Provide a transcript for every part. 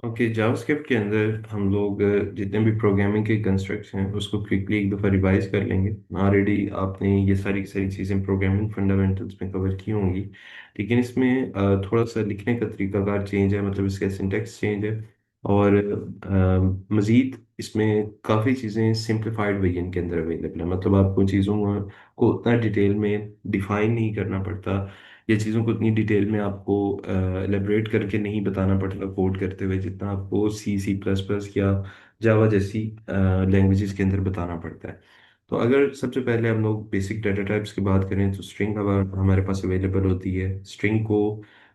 Okay, JavaScript के अंदर हम लोग जितने भी प्रोग्रामिंग के कंस्ट्रक्ट्स हैं उसको क्विकली एक दफ़ा रिवाइज कर लेंगे। ऑलरेडी आपने ये सारी की सारी चीज़ें प्रोग्रामिंग फंडामेंटल्स में कवर की होंगी, लेकिन इसमें थोड़ा सा लिखने का तरीकाकार चेंज है, मतलब इसका सिंटेक्स चेंज है। और मज़ीद इसमें काफ़ी चीज़ें सिंप्लीफाइड वर्जन के अंदर अवेलेबल है, मतलब आपको चीज़ों को उतना डिटेल में डिफाइन नहीं करना पड़ता। ये चीज़ों को इतनी डिटेल में आपको एलेबरेट करके नहीं बताना पड़ता कोड करते हुए, जितना आपको C++ या जावा जैसी लैंग्वेजेस के अंदर बताना पड़ता है। तो अगर सबसे पहले हम लोग बेसिक डाटा टाइप्स की बात करें तो स्ट्रिंग हमारे पास अवेलेबल होती है। स्ट्रिंग को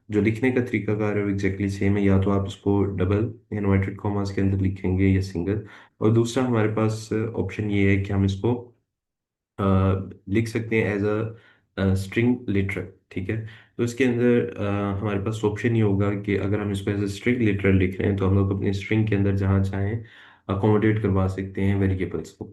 जो लिखने का तरीकाकार है वो एग्जैक्टली सेम है, या तो आप उसको डबल इन्वर्टेड कॉमास के अंदर लिखेंगे या सिंगल। और दूसरा हमारे पास ऑप्शन ये है कि हम इसको अ, लिख सकते हैं एज अ स्ट्रिंग लिटरल। ठीक है, तो इसके अंदर हमारे पास ऑप्शन ये होगा कि अगर हम इसको एज अ स्ट्रिंग लिटरल लिख रहे हैं तो हम लोग अपने स्ट्रिंग के अंदर जहाँ चाहें अकोमोडेट करवा सकते हैं वेरिएबल्स को।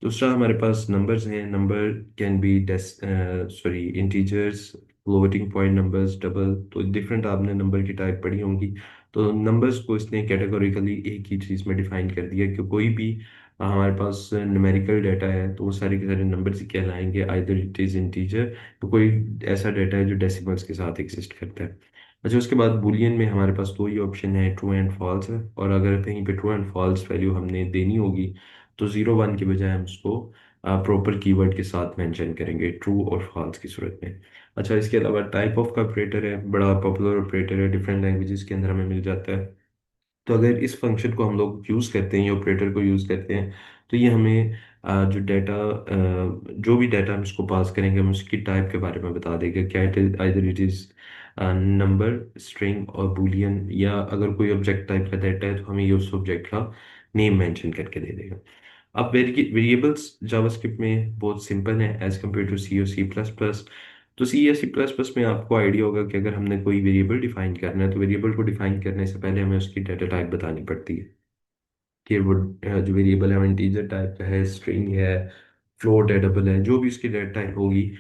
दूसरा हमारे पास नंबर्स हैं। Number can be sorry integers, floating point numbers, double. तो डिफरेंट आपने नंबर की टाइप पढ़ी होंगी। तो नंबर्स को इसने कैटेगोरिकली एक ही चीज़ में डिफाइन कर दिया कि कोई भी हमारे पास न्यूमेरिकल डाटा है तो वो सारे के सारे नंबर्स ही कहलाएंगे, आइदर इट इज इंटीजर। तो कोई ऐसा डाटा है जो डेसिमल्स के साथ एग्जिस्ट करता है। अच्छा, उसके बाद बुलियन में हमारे पास दो ही ऑप्शन है, ट्रू एंड फॉल्स है। और अगर कहीं पे ट्रू एंड फॉल्स वैल्यू हमने देनी होगी तो 0 1 के बजाय हम उसको प्रॉपर कीवर्ड के साथ मेंशन करेंगे, ट्रू और फॉल्स की सूरत में। अच्छा, इसके अलावा टाइप ऑफ का ऑपरेटर है, बड़ा पॉपुलर ऑपरेटर है, डिफरेंट लैंग्वेजेस के अंदर हमें मिल जाता है। तो अगर इस फंक्शन को हम लोग यूज़ करते हैं या ऑपरेटर को यूज़ करते हैं तो ये हमें जो डाटा, जो भी डाटा हम इसको पास करेंगे हम उसकी टाइप के बारे में बता देगा, क्या it is, either it is number, string और बूलियन, या अगर कोई ऑब्जेक्ट टाइप का डाटा है तो हमें ये उस ऑब्जेक्ट का नेम मेंशन करके दे देगा। अब वेरिएबल्स जावास्क्रिप्ट में बहुत सिंपल है एज कम्पेयर टू सी और C++। तो सी या C++ में आपको आइडिया होगा कि अगर हमने कोई वेरिएबल डिफाइन करना है तो वेरिएबल को डिफाइन करने से पहले हमें उसकी डाटा टाइप बतानी पड़ती है कि वो जो वेरिएबल है वो इंटीजर टाइप का है, स्ट्रिंग है, फ्लोट है, डबल है, जो भी उसकी डाटा टाइप होगी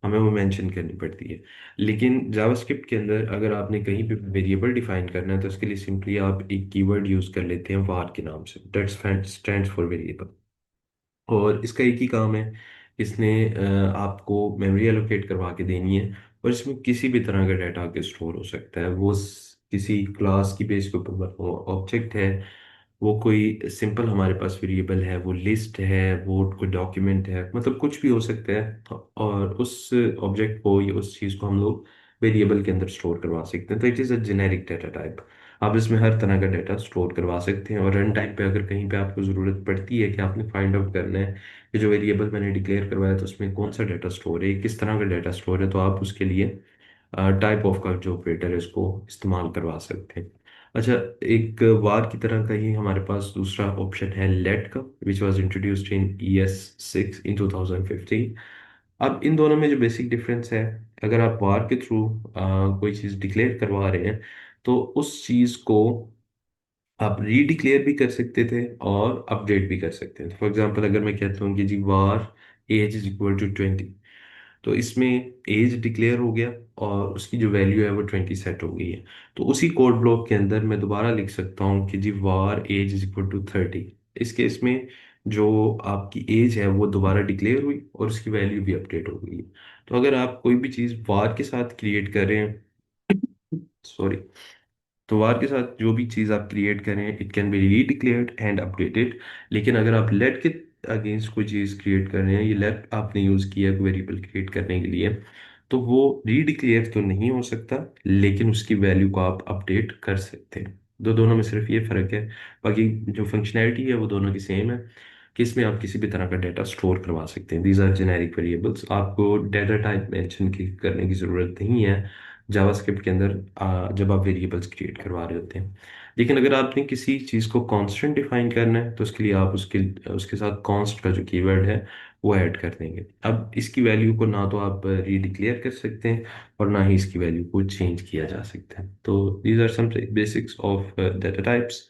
हमें वो मेंशन करनी पड़ती है। लेकिन जावास्क्रिप्ट के अंदर अगर आपने कहीं पे वेरिएबल डिफाइन करना है तो उसके लिए सिंपली आप एक कीवर्ड यूज कर लेते हैं var के नाम से, दैट स्टैंड्स फॉर वेरिएबल। और इसका एक ही काम है, इसने आपको मेमोरी एलोकेट करवा के देनी है। और इसमें किसी भी तरह का डाटा आके स्टोर हो सकता है, वो किसी क्लास की बेस के ऊपर ऑब्जेक्ट है, वो कोई सिंपल हमारे पास वेरिएबल है, वो लिस्ट है, वो कोई डॉक्यूमेंट है, मतलब कुछ भी हो सकता है। और उस ऑब्जेक्ट को या उस चीज़ को हम लोग वेरिएबल के अंदर स्टोर करवा सकते हैं। तो it is a generic data type. आप इसमें हर तरह का डाटा स्टोर करवा सकते हैं। और रन टाइम पे अगर कहीं पे आपको ज़रूरत पड़ती है कि आपने फाइंड आउट करना है कि जो वेरिएबल मैंने डिक्लेयर करवाया तो उसमें कौन सा डाटा स्टोर है, किस तरह का डाटा स्टोर है, तो आप उसके लिए टाइप ऑफ का जो ऑपरेटर है उसको इस्तेमाल करवा सकते हैं। अच्छा, एक वार की तरह का ही हमारे पास दूसरा ऑप्शन है लेट का, which was introduced in ES6 इन 2015। अब इन दोनों में जो बेसिक डिफरेंस है, अगर आप वार के थ्रू कोई चीज़ डिक्लेयर करवा रहे हैं तो उस चीज़ को आप रीडिक्लेयर भी कर सकते थे और अपडेट भी कर सकते थे। फॉर एग्जांपल, अगर मैं कहता हूँ कि जी वार एज इज इक्वल टू 20, तो इसमें एज डिक्लेयर हो गया और उसकी जो वैल्यू है वो 20 सेट हो गई है। तो उसी कोड ब्लॉक के अंदर मैं दोबारा लिख सकता हूँ कि जी वार एज इज इक्वल टू 30। इस केस में जो आपकी एज है वो दोबारा डिक्लेयर हुई और उसकी वैल्यू भी अपडेट हो गई है। तो अगर आप कोई भी चीज़ वार के साथ क्रिएट कर रहे हैं, सॉरी, तो वार के साथ जो भी चीज़ आप क्रिएट करें it can be redeclared and updated. लेकिन अगर आप लेट के अगेंस्ट कोई चीज़ क्रिएट कर रहे हैं, ये लेट आपने यूज़ किया है वेरिएबल क्रिएट करने के लिए, तो वो रीडिक्लेयर तो नहीं हो सकता लेकिन उसकी वैल्यू को आप अपडेट कर सकते हैं। दोनों में सिर्फ ये फ़र्क है, बाकी जो फंक्शनैलिटी है वो दोनों की सेम है कि इसमें आप किसी भी तरह का डाटा स्टोर करवा सकते हैं। दीज आर जेनेरिक वेरिएबल्स, आपको डाटा टाइप मेंशन की करने की ज़रूरत नहीं है जावास्क्रिप्ट के अंदर जब आप वेरिएबल्स क्रिएट करवा रहे होते हैं। लेकिन अगर आपने किसी चीज़ को कांस्टेंट डिफाइन करना है तो उसके लिए आप उसके उसके साथ कॉन्स्ट का जो कीवर्ड है वो ऐड कर देंगे। अब इसकी वैल्यू को ना तो आप रीडिक्लेयर कर सकते हैं और ना ही इसकी वैल्यू को चेंज किया जा सकता है। तो these are some basics of data types.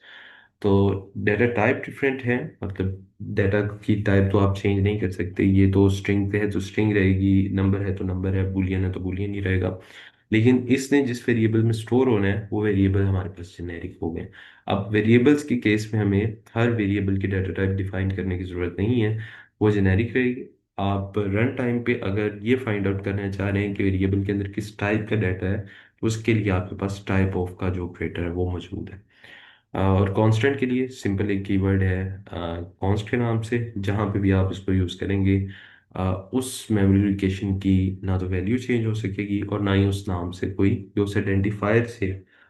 तो डाटा टाइप डिफरेंट है, मतलब डाटा की टाइप तो आप चेंज नहीं कर सकते। ये तो स्ट्रिंग पे है तो स्ट्रिंग रहेगी, नंबर है तो नंबर है, बुलियन है तो बुलियन ही रहेगा। लेकिन इसने जिस वेरिएबल में स्टोर होना है वो वेरिएबल हमारे पास जेनेरिक हो गए। अब वेरिएबल्स के केस में हमें हर वेरिएबल की डाटा टाइप डिफाइन करने की जरूरत नहीं है, वो जेनेरिक रहेगी। आप रन टाइम पे अगर ये फाइंड आउट करना चाह रहे हैं कि वेरिएबल के अंदर किस टाइप का डाटा है, तो उसके लिए आपके पास टाइप ऑफ का जो ऑपरेटर है वो मौजूद है। और कांस्टेंट के लिए सिंपल एक कीवर्ड है कॉन्स्ट के नाम से, जहाँ पे भी आप इसको यूज़ करेंगे उस मेमोरी लोकेशन की ना तो वैल्यू चेंज हो सकेगी और ना ही उस नाम से कोई, या उस आइडेंटिफायर से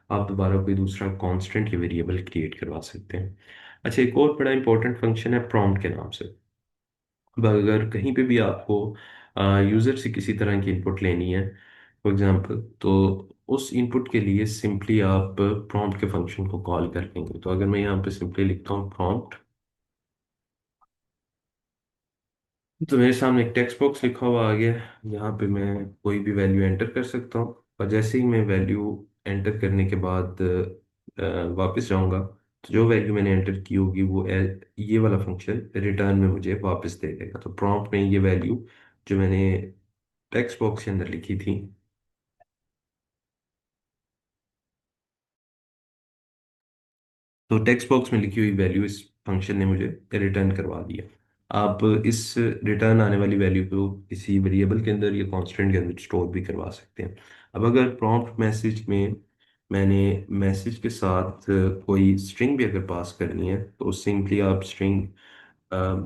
आप दोबारा कोई दूसरा कांस्टेंट या वेरिएबल क्रिएट करवा सकते हैं। अच्छा, एक और बड़ा इंपॉर्टेंट फंक्शन है प्रॉम्प्ट के नाम से। अब अगर कहीं पे भी आपको यूज़र से किसी तरह की इनपुट लेनी है फॉर एग्जांपल, तो उस इनपुट के लिए सिंपली आप प्रॉम्प्ट के फंक्शन को कॉल कर लेंगे। तो अगर मैं यहाँ पे सिंपली लिखता हूँ प्रॉम्प्ट, तो मेरे सामने एक टेक्स्ट बॉक्स लिखा हुआ आ गया। यहाँ पे मैं कोई भी वैल्यू एंटर कर सकता हूँ, और जैसे ही मैं वैल्यू एंटर करने के बाद वापस जाऊंगा, तो जो वैल्यू मैंने एंटर की होगी वो ये वाला फंक्शन रिटर्न में मुझे वापस दे देगा। तो प्रॉम्प्ट में ये वैल्यू जो मैंने टेक्स्ट बॉक्स के अंदर लिखी थी, तो टेक्स्ट बॉक्स में लिखी हुई वैल्यू इस फंक्शन ने मुझे रिटर्न करवा दिया। आप इस रिटर्न आने वाली वैल्यू को किसी वेरिएबल के अंदर या कांस्टेंट के अंदर स्टोर भी करवा सकते हैं। अब अगर प्रॉम्प्ट मैसेज में मैंने मैसेज के साथ कोई स्ट्रिंग भी अगर पास करनी है, तो सिंपली आप स्ट्रिंग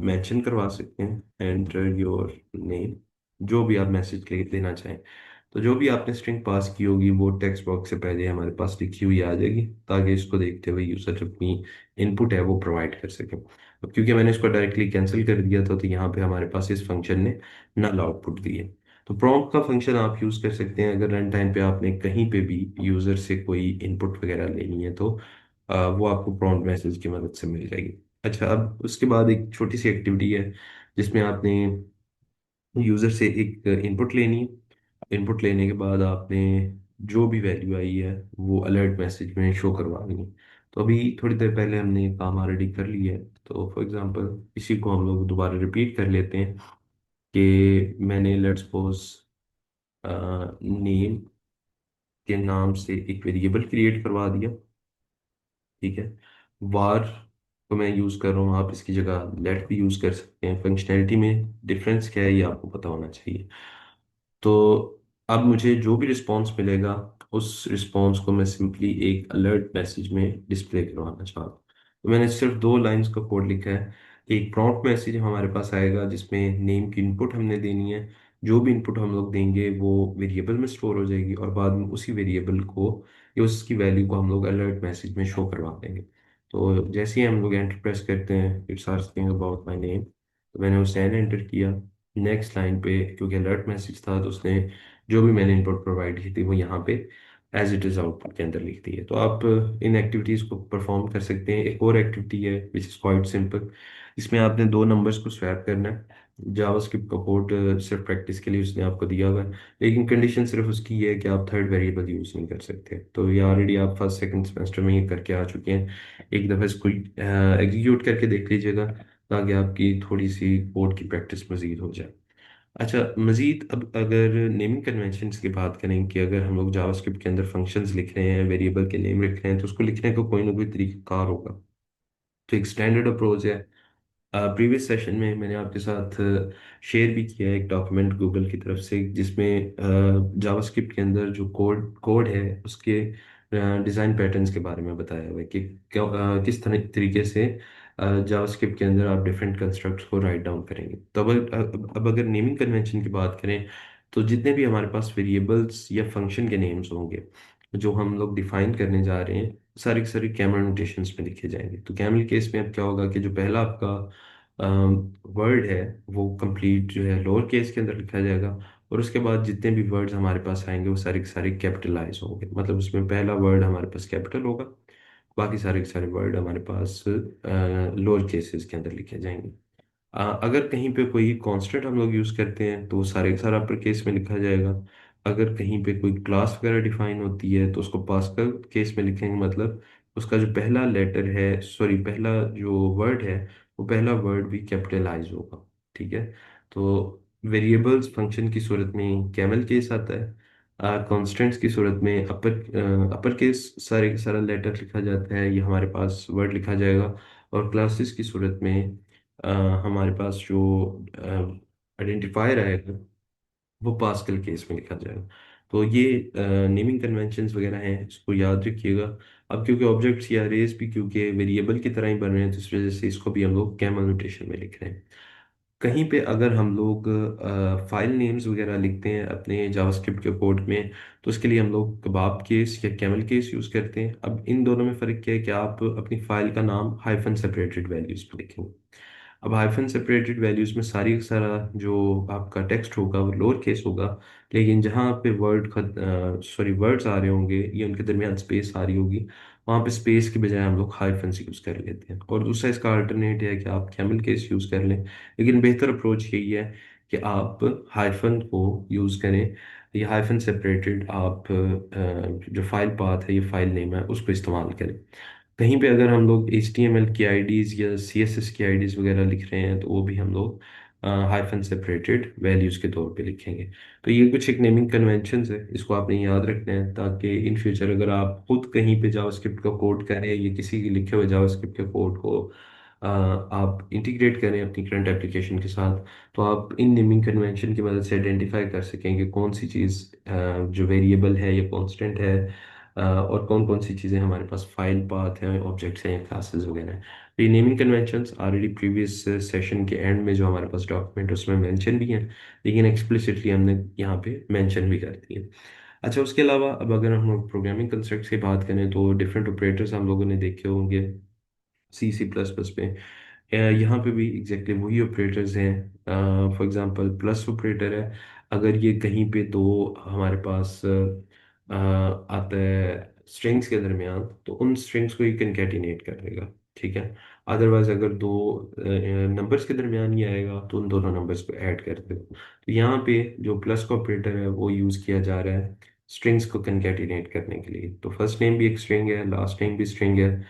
मेंशन करवा सकते हैं, एंटर योर नेम, जो भी आप मैसेज लिख देना चाहें। तो जो भी आपने स्ट्रिंग पास की होगी वो टेक्स्ट बॉक्स से पहले हमारे पास लिखी हुई आ जाएगी, ताकि इसको देखते हुए यूजर अपनी इनपुट है वो प्रोवाइड कर सके। अब क्योंकि मैंने इसको डायरेक्टली कैंसिल कर दिया था, तो यहाँ पे हमारे पास इस फंक्शन ने नल आउटपुट दी है। तो प्रॉम्प्ट का फंक्शन आप यूज कर सकते हैं अगर रन टाइम पे आपने कहीं पे भी यूजर से कोई इनपुट वगैरह लेनी है, तो वो आपको प्रॉम्प्ट मैसेज की मदद से मिल जाएगी। अच्छा, अब उसके बाद एक छोटी सी एक्टिविटी है जिसमें आपने यूजर से एक इनपुट लेनी है। इनपुट लेने के बाद आपने जो भी वैल्यू आई है वो अलर्ट मैसेज में शो करवानी है। तो अभी थोड़ी देर पहले हमने ये काम ऑलरेडी कर लिया है, तो फॉर एग्जांपल इसी को हम लोग दोबारा रिपीट कर लेते हैं कि मैंने लेट्स सपोज नेम के नाम से एक वेरिएबल क्रिएट करवा दिया। ठीक है, वार को मैं यूज़ कर रहा हूँ, आप इसकी जगह लेट भी यूज़ कर सकते हैं। फंक्शनैलिटी में डिफरेंस क्या है ये आपको पता होना चाहिए। तो अब मुझे जो भी रिस्पॉन्स मिलेगा उस रिस्पॉन्स को मैं सिंपली एक अलर्ट मैसेज में डिस्प्ले करवाना चाहता हूँ। तो मैंने सिर्फ दो लाइंस का कोड लिखा है। एक प्रॉम्प्ट मैसेज हमारे पास आएगा जिसमें नेम की इनपुट हमने देनी है। जो भी इनपुट हम लोग देंगे वो वेरिएबल में स्टोर हो जाएगी, और बाद में उसी वेरिएबल को या उसकी वैल्यू को हम लोग अलर्ट मैसेज में शो करवा देंगे। तो जैसे ही हम लोग एंटर प्रेस करते हैं, it's asking about my name, तो मैंने उसे एंटर किया। नेक्स्ट लाइन पे क्योंकि अलर्ट मैसेज था, तो उसने जो भी मैंने इनपुट प्रोवाइड की थी वो यहाँ पे एज इट इज़ आउटपुट के अंदर लिख दी है। तो आप इन एक्टिविटीज़ को परफॉर्म कर सकते हैं। एक और एक्टिविटी है विच इज़ क्वाइट सिंपल। इसमें आपने दो नंबर्स को स्वैप करना है। जावास्क्रिप्ट का कोड सिर्फ प्रैक्टिस के लिए उसने आपको दिया हुआ है, लेकिन कंडीशन सिर्फ उसकी ये है कि आप थर्ड वेरिएबल यूज़ नहीं कर सकते। तो ये ऑलरेडी आप फर्स्ट सेकंड सेमेस्टर में ये करके आ चुके हैं। एक दफ़ा इसको एग्जीक्यूट करके देख लीजिएगा, ताकि आपकी थोड़ी सी कोड की प्रैक्टिस मजीद हो जाए। अच्छा, मजीद अब अगर नेमिंग कन्वेंशंस की बात करें कि अगर हम लोग जावास्क्रिप्ट के अंदर फंक्शंस लिख रहे हैं, वेरिएबल के नेम लिख रहे हैं, तो उसको लिखने का कोई ना कोई तरीकाकार होगा। तो एक स्टैंडर्ड अप्रोच है। प्रीवियस सेशन में मैंने आपके साथ शेयर भी किया है एक डॉक्यूमेंट गूगल की तरफ से, जिसमें जावास्क्रिप्ट के अंदर जो कोड कोड है उसके डिज़ाइन पैटर्न्स के बारे में बताया हुआ है कि किस तरीके से जावास्क्रिप्ट के अंदर आप डिफरेंट कंस्ट्रक्ट्स को राइट डाउन करेंगे। तो अब अगर नेमिंग कन्वेंशन की बात करें, तो जितने भी हमारे पास वेरिएबल्स या फंक्शन के नेम्स होंगे जो हम लोग डिफाइन करने जा रहे हैं, सारे के सारे कैमल नोटेशंस में लिखे जाएंगे। तो कैमल केस में अब क्या होगा कि जो पहला आपका वर्ड है वो कंप्लीट जो है लोअर केस के अंदर लिखा जाएगा, और उसके बाद जितने भी वर्ड्स हमारे पास आएंगे वो सारे के सारे कैपिटलाइज होंगे। मतलब उसमें पहला वर्ड हमारे पास कैपिटल होगा, बाकी सारे के सारे वर्ड हमारे पास लोअर केसेस के अंदर लिखे जाएंगे। अगर कहीं पे कोई कांस्टेंट हम लोग यूज करते हैं तो वो सारे का सारा अपर केस में लिखा जाएगा। अगर कहीं पे कोई क्लास वगैरह डिफाइन होती है तो उसको पास्कल केस में लिखेंगे, मतलब उसका जो पहला लेटर है, सॉरी पहला जो वर्ड है, वो पहला वर्ड भी कैपिटलाइज होगा। ठीक है, तो वेरिएबल्स फंक्शन की सूरत में कैमल केस आता है। कॉन्स्टेंट्स की सूरत में अपर केस सारे का सारा लेटर लिखा जाता है, ये हमारे पास वर्ड लिखा जाएगा। और क्लासेस की सूरत में अ, हमारे पास जो आइडेंटिफायर आएगा वो पास्कल केस में लिखा जाएगा। तो ये नेमिंग कन्वेंशंस वगैरह हैं, इसको याद रखिएगा। अब क्योंकि ऑब्जेक्ट्स या अरेज भी क्योंकि वेरिएबल की तरह ही बन रहे हैं, तो इस वजह से इसको भी हम लोग कैमल नोटेशन में लिख रहे हैं। कहीं पे अगर हम लोग फाइल नेम्स वगैरह लिखते हैं अपने जावास्क्रिप्ट के कोड में, तो उसके लिए हम लोग कबाब केस या कैमल केस यूज़ करते हैं। अब इन दोनों में फ़र्क क्या है कि आप अपनी फाइल का नाम हाइफन सेपरेटेड वैल्यूज़ पे लिखेंगे। अब हाइफन सेपरेटेड वैल्यूज़ में सारी का सारा जो आपका टेक्स्ट होगा वो लोअर केस होगा, लेकिन जहाँ पे वर्ड्स आ रहे होंगे या उनके दरमियान स्पेस आ रही होगी, वहाँ पे स्पेस की बजाय हम लोग हाइफन से यूज़ कर लेते हैं। और दूसरा इसका अल्टरनेट है कि आप कैमल केस यूज़ कर लें, लेकिन बेहतर अप्रोच यही है कि आप हाइफन को यूज़ करें। ये हाइफन सेपरेटेड आप जो फाइल पाथ है, ये फाइल नेम है, उसको इस्तेमाल करें। कहीं पे अगर हम लोग HTML की आईडीज़ या CSS की आईडीज़ वगैरह लिख रहे हैं, तो वो भी हम लोग हाइफन सेपरेटेड वैल्यूज़ के तौर पे लिखेंगे। तो ये कुछ एक नेमिंग कन्वेंशंस है, इसको आपने याद रखना है, ताकि इन फ्यूचर अगर आप खुद कहीं पे जावास्क्रिप्ट का कोड करें या किसी के लिखे हुए जावास्क्रिप्ट के कोड को आप इंटीग्रेट करें अपनी करंट एप्लीकेशन के साथ, तो आप इन नेमिंग कन्वेंशन की मदद से आइडेंटिफाई कर सकेंगे कौन सी चीज़ जो वेरिएबल है या कांस्टेंट है, और कौन कौन सी चीज़ें हमारे पास फाइल पाथ हैं, ऑब्जेक्ट्स हैं, क्लासेस वगैरह हैं। तो ये naming conventions already previous session के एंड में जो हमारे पास डॉक्यूमेंट उसमें मेंशन भी हैं, लेकिन एक्सप्लिसिटली हमने यहाँ पे मेंशन भी कर दी है। अच्छा, उसके अलावा अब अगर हम लोग प्रोग्रामिंग कंस्ट्रक्ट्स की बात करें, तो डिफरेंट ऑपरेटर्स हम लोगों ने देखे होंगे C++ पे। यहाँ पे भी एग्जैक्टली वही ऑपरेटर्स हैं। फॉर एग्जांपल प्लस ऑपरेटर है, अगर ये कहीं पे दो हमारे पास आता है स्ट्रिंग्स के दरमियान, तो उन स्ट्रिंग्स को ये कंकैटिनेट कर देगा। ठीक है। अदरवाइज अगर दो नंबर्स के दरमियान ये आएगा, तो उन दोनों नंबर्स को ऐड कर देगा। तो यहाँ पे जो प्लस का ऑपरेटर है वो यूज़ किया जा रहा है स्ट्रिंग्स को कंकैटिनेट करने के लिए। तो फर्स्ट नेम भी एक स्ट्रिंग है, लास्ट नेम भी स्ट्रिंग है,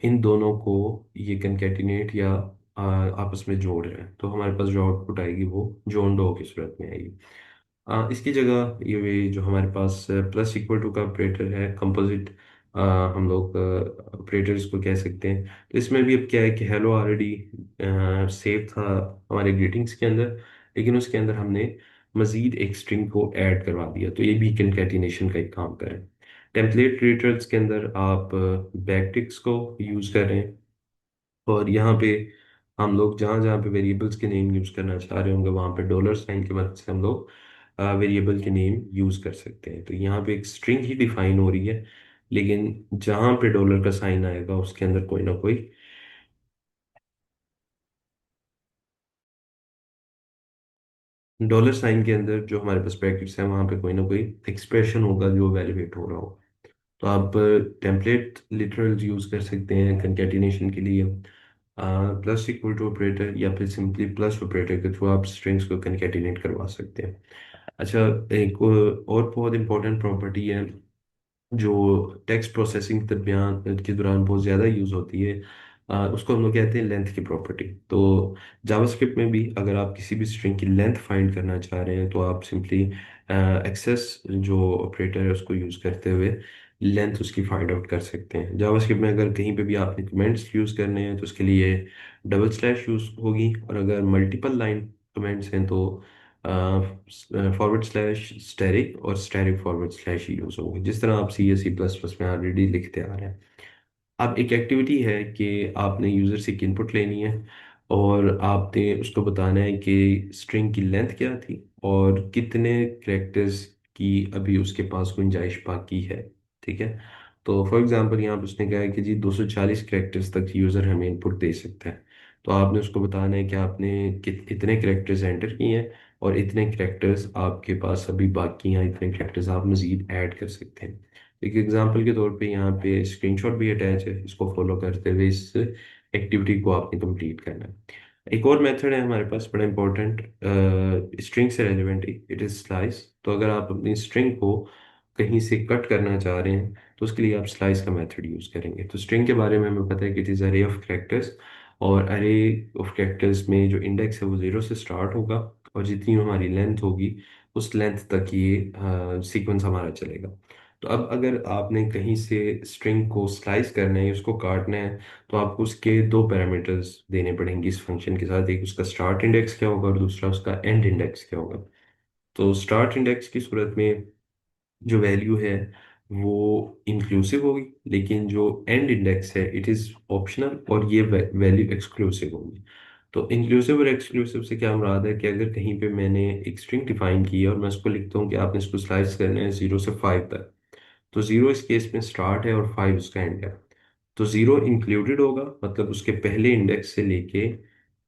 इन दोनों को ये कंकैटिनेट या आपस में जोड़ रहे हैं, तो हमारे पास जो आउटपुट आएगी वो जोन डो की सूरत में आएगी। इसकी जगह ये जो हमारे पास प्लस इक्वल टू का ऑपरेटर है, कंपोजिट हम लोग ऑपरेटर्स को कह सकते हैं। तो इसमें भी अब क्या है कि हेलो ऑलरेडी सेव था हमारे ग्रीटिंग्स के अंदर, लेकिन उसके अंदर हमने मजीद एक स्ट्रिंग को ऐड करवा दिया, तो ये भी कंकैटिनेशन का एक काम करें। टेम्पलेट क्रिएटर्स के अंदर आप बैकटिक्स को यूज़ कर रहे हैं, और यहाँ पे हम लोग जहाँ जहाँ पे वेरिएबल्स के नेम यूज़ करना चाह रहे होंगे, वहाँ पे डॉलर साइन की मदद से हम लोग वेरिएबल के नेम यूज़ कर सकते हैं। तो यहाँ पे एक स्ट्रिंग ही डिफाइन हो रही है, लेकिन जहाँ पे डॉलर का साइन आएगा उसके अंदर कोई ना कोई डॉलर साइन के अंदर जो हमारे पास ब्रैकेट्स हैं, वहाँ पे कोई ना कोई एक्सप्रेशन होगा जो वैलिडेट हो रहा हो। तो आप टेम्पलेट लिटरल्स यूज़ कर सकते हैं कंकैटिनेशन के लिए, प्लस इक्वल टू ऑपरेटर, या फिर सिंपली प्लस ऑपरेटर के थ्रू आप स्ट्रिंग्स को कंकैटिनेट करवा सकते हैं। अच्छा, एक और बहुत इंपॉर्टेंट प्रॉपर्टी है जो टेक्स्ट प्रोसेसिंग दरमियान के दौरान बहुत ज़्यादा यूज़ होती है, उसको हम लोग कहते हैं लेंथ की प्रॉपर्टी। तो जावास्क्रिप्ट में भी अगर आप किसी भी स्ट्रिंग की लेंथ फाइंड करना चाह रहे हैं, तो आप सिंपली एक्सेस जो ऑपरेटर है उसको यूज़ करते हुए लेंथ उसकी फाइंड आउट कर सकते हैं। जावास्क्रिप्ट में अगर कहीं पे भी आपने कमेंट्स यूज़ करने हैं, तो उसके लिए डबल स्लैश यूज़ होगी, और अगर मल्टीपल लाइन कमेंट्स हैं तो फॉरवर्ड स्लैश स्टैरिक और स्टैरिक फॉरवर्ड स्लैश ही यूज़ होंगे, जिस तरह आप C या C++ में ऑलरेडी लिखते आ रहे हैं। अब एक एक्टिविटी है कि आपने यूज़र से एक इनपुट लेनी है, और आपने उसको बताना है कि स्ट्रिंग की लेंथ क्या थी और कितने करेक्टर्स की अभी उसके पास गुंजाइश बाकी है। ठीक है। तो फॉर एग्जांपल यहाँ पे उसने कहा है कि जी 240 करेक्टर्स तक यूज़र हमें इनपुट दे सकता है। तो आपने उसको बताना है कि आपने इतने करेक्टर्स एंटर किए हैं, और इतने करेक्टर्स आपके पास अभी बाकी हैं, इतने करेक्टर्स आप मज़ीद ऐड कर सकते हैं। एक एग्जांपल के तौर पे यहाँ पे स्क्रीनशॉट भी अटैच है, इसको फॉलो करते हुए इस एक्टिविटी को आपने कंप्लीट करना है। एक और मेथड है हमारे पास बड़ा इंपॉर्टेंट, स्ट्रिंग से relevant he, it is slice. तो अगर आप अपनी स्ट्रिंग को कहीं से कट करना चाह रहे हैं, तो उसके लिए आप स्लाइस का मेथड यूज़ करेंगे। तो स्ट्रिंग के बारे में हमें पता है कि इट इज़ अरे ऑफ कैरेक्टर्स, और अरे ऑफ कैरेक्टर्स में जो इंडेक्स है वो 0 से स्टार्ट होगा, और जितनी हमारी लेंथ होगी उस लेंथ तक ये सीक्वेंस हमारा चलेगा। तो अब अगर आपने कहीं से स्ट्रिंग को स्लाइस करना है, उसको काटना है, तो आपको उसके दो पैरामीटर्स देने पड़ेंगे इस फंक्शन के साथ। एक उसका स्टार्ट इंडेक्स क्या होगा और दूसरा उसका एंड इंडेक्स क्या होगा। तो स्टार्ट इंडेक्स की सूरत में जो वैल्यू है वो इंक्लूसिव होगी, लेकिन जो एंड इंडेक्स है इट इज़ ऑप्शनल और ये वैल्यू एक्सक्लूसिव होगी। तो इंक्लूसिव और एक्सक्लूसिव से क्या मुराद है कि अगर कहीं पे मैंने एक स्ट्रिंग डिफाइन की है और मैं उसको लिखता हूँ कि आपने इसको स्लाइस करना है 0 से 5 तक, तो 0 इस केस में स्टार्ट है और 5 उसका एंड है। तो 0 इंक्लूडेड होगा, मतलब उसके पहले इंडेक्स से लेके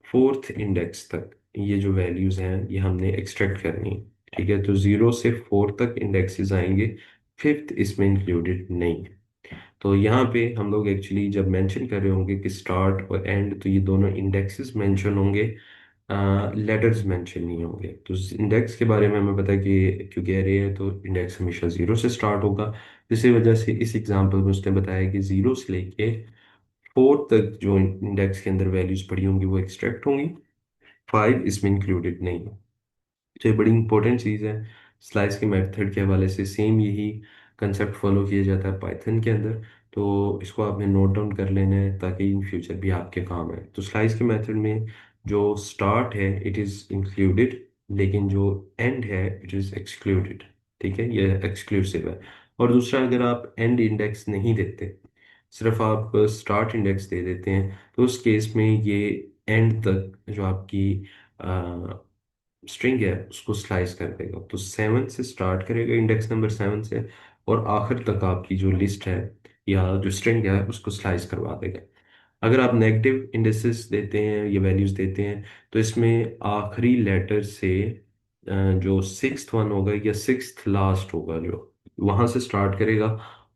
फोर्थ इंडेक्स तक ये जो वैल्यूज हैं ये हमने एक्सट्रैक्ट करनी है। ठीक है, तो 0 से 4 तक इंडेक्सेस आएंगे, फिफ्थ इसमें इंक्लूडेड नहीं है। तो यहाँ पे हम लोग एक्चुअली जब मेंशन कर रहे होंगे कि स्टार्ट और एंड, तो ये दोनों इंडेक्सेस मेंशन होंगे, लेटर्स मेंशन नहीं होंगे। तो इंडेक्स के बारे में हमें पता है कि क्योंकि एरे है तो इंडेक्स हमेशा 0 से स्टार्ट होगा। इसी वजह से इस एग्जांपल में उसने बताया कि 0 से लेके 4 तक जो इंडेक्स के अंदर वैल्यूज पड़ी होंगी वो एक्सट्रैक्ट होंगी, 5 इसमें इंक्लूडेड नहीं है। तो ये बड़ी इंपॉर्टेंट चीज़ है। स्लाइस के मेथड के हवाले से सेम यही कंसेप्ट फॉलो किया जाता है पाइथन के अंदर। तो इसको आपने नोट डाउन कर लेना है ताकि इन फ्यूचर भी आपके काम आए। तो स्लाइस के मेथड में जो स्टार्ट है इट इज़ इंक्लूडेड, लेकिन जो एंड है इट इज़ एक्सक्लूडेड। ठीक है, ये एक्सक्लूसिव है। और दूसरा, अगर आप एंड इंडेक्स नहीं देते, सिर्फ आप स्टार्ट इंडेक्स दे देते हैं, तो उस केस में ये एंड तक जो आपकी स्ट्रिंग है उसको स्लाइस कर देगा। तो 7 से स्टार्ट करेगा, इंडेक्स नंबर 7 से, और आखिर तक आपकी जो लिस्ट है या जो स्ट्रिंग है उसको स्लाइस करवा देगा। अगर आप नेगेटिव इंडेक्सेस देते हैं या वैल्यूज देते हैं, तो इसमें आखिरी लेटर से जो सिक्स्थ वन होगा या सिक्स्थ लास्ट होगा जो वहां से स्टार्ट करेगा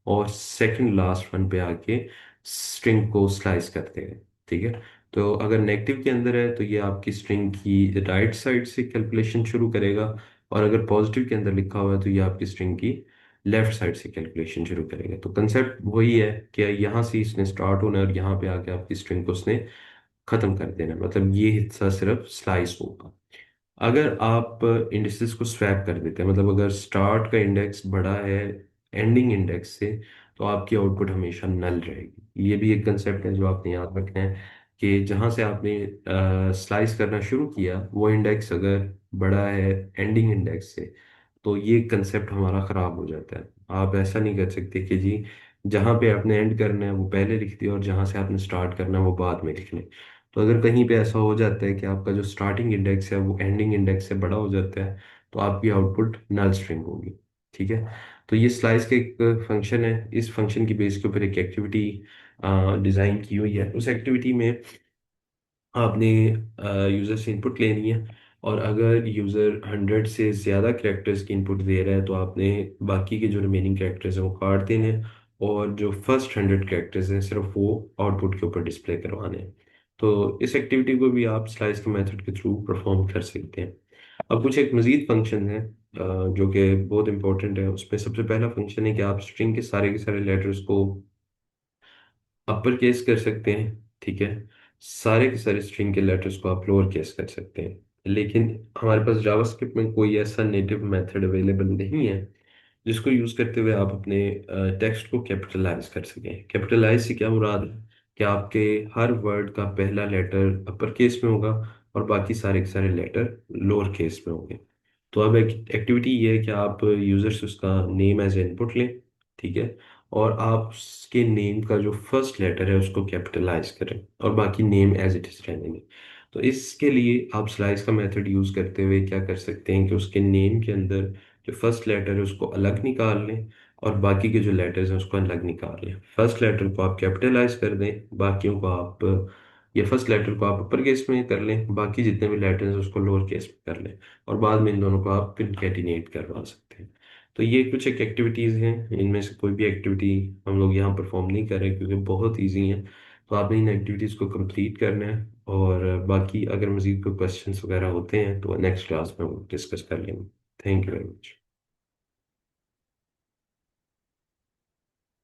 और सेकंड लास्ट वन पे आके स्ट्रिंग को स्लाइस कर देगा। ठीक है, तो अगर नेगेटिव के अंदर है तो ये आपकी स्ट्रिंग की राइट साइड से कैलकुलेशन शुरू करेगा, और अगर पॉजिटिव के अंदर लिखा हुआ है तो ये आपकी स्ट्रिंग की लेफ्ट साइड से कैलकुलेशन शुरू करेगा। तो कंसेप्ट वही है कि यहाँ से इसने स्टार्ट होना है और यहाँ पे आके आपकी स्ट्रिंग को उसने खत्म कर देना है। मतलब ये हिस्सा सिर्फ स्लाइस होगा। अगर आप इंडिसेस को स्वैप कर देते हैं, मतलब अगर स्टार्ट का इंडेक्स बड़ा है एंडिंग इंडेक्स से, तो आपकी आउटपुट हमेशा नल रहेगी। ये भी एक कंसेप्ट है जो आपने याद रखना है कि जहां से आपने स्लाइस करना शुरू किया वो इंडेक्स अगर बड़ा है एंडिंग इंडेक्स से, तो ये कंसेप्ट हमारा खराब हो जाता है। आप ऐसा नहीं कर सकते कि जी जहाँ पे आपने एंड करना है वो पहले लिख दिया और जहाँ से आपने स्टार्ट करना है वो बाद में लिख लें। तो अगर कहीं पे ऐसा हो जाता है कि आपका जो स्टार्टिंग इंडेक्स है वो एंडिंग इंडेक्स से बड़ा हो जाता है, तो आपकी आउटपुट नल स्ट्रिंग होगी। ठीक है, तो ये स्लाइस का एक फंक्शन है। इस फंक्शन की बेस के ऊपर एक एक्टिविटी डिज़ाइन की हुई है। उस एक्टिविटी में आपने यूज़र से इनपुट लेनी है, और अगर यूज़र 100 से ज़्यादा कैरेक्टर्स की इनपुट दे रहा है तो आपने बाकी के जो रिमेनिंग कैरेक्टर्स हैं वो काट देने हैं, और जो फर्स्ट 100 कैरेक्टर्स हैं सिर्फ वो आउटपुट के ऊपर डिस्प्ले करवाने हैं। तो इस एक्टिविटी को भी आप स्लाइस के मेथड के थ्रू परफॉर्म कर सकते हैं। अब कुछ एक मज़ीद फंक्शन है जो कि बहुत इंपॉर्टेंट है। उसमें सबसे पहला फंक्शन है कि आप स्ट्रिंग के सारे लेटर्स को अपर केस कर सकते हैं। ठीक है, सारे के सारे स्ट्रिंग के लेटर्स को आप लोअर केस कर सकते हैं, लेकिन हमारे पास जावास्क्रिप्ट में कोई ऐसा नेटिव मेथड अवेलेबल नहीं है जिसको यूज करते हुए आप अपने टेक्स्ट को कैपिटलाइज कर सकें। कैपिटलाइज से क्या मुराद है कि आपके हर वर्ड का पहला लेटर अपर केस में होगा और बाकी सारे के सारे लेटर लोअर केस में होंगे। तो अब एक एक्टिविटी ये है कि आप यूजर से उसका नेम एज इनपुट लें। ठीक है, और आप उसके नेम का जो फर्स्ट लेटर है उसको कैपिटलाइज करें और बाकी नेम एज इट इज रहने दें। तो इसके लिए आप स्लाइस का मेथड यूज करते हुए क्या कर सकते हैं कि उसके नेम के अंदर जो फर्स्ट लेटर है उसको अलग निकाल लें और बाकी के जो लेटर्स हैं उसको अलग निकाल लें। फर्स्ट लेटर को आप कैपिटलाइज कर दें, बाकियों को आप, या फर्स्ट लेटर को आप अपर केस में कर लें, बाकी जितने भी लेटर्स हैं उसको लोअर केस में कर लें, और बाद में इन दोनों को आप कंकैटिनेट करवा सकते हैं। तो ये कुछ एक एक्टिविटीज़ हैं, इनमें से कोई भी एक्टिविटी हम लोग यहाँ परफॉर्म नहीं कर रहे क्योंकि बहुत ईजी हैं। तो आपने इन एक्टिविटीज़ को कंप्लीट करना है, और बाकी अगर मज़ीद कोई क्वेश्चंस वगैरह होते हैं तो नेक्स्ट क्लास में वो डिस्कस कर लेंगे। Thank you very much.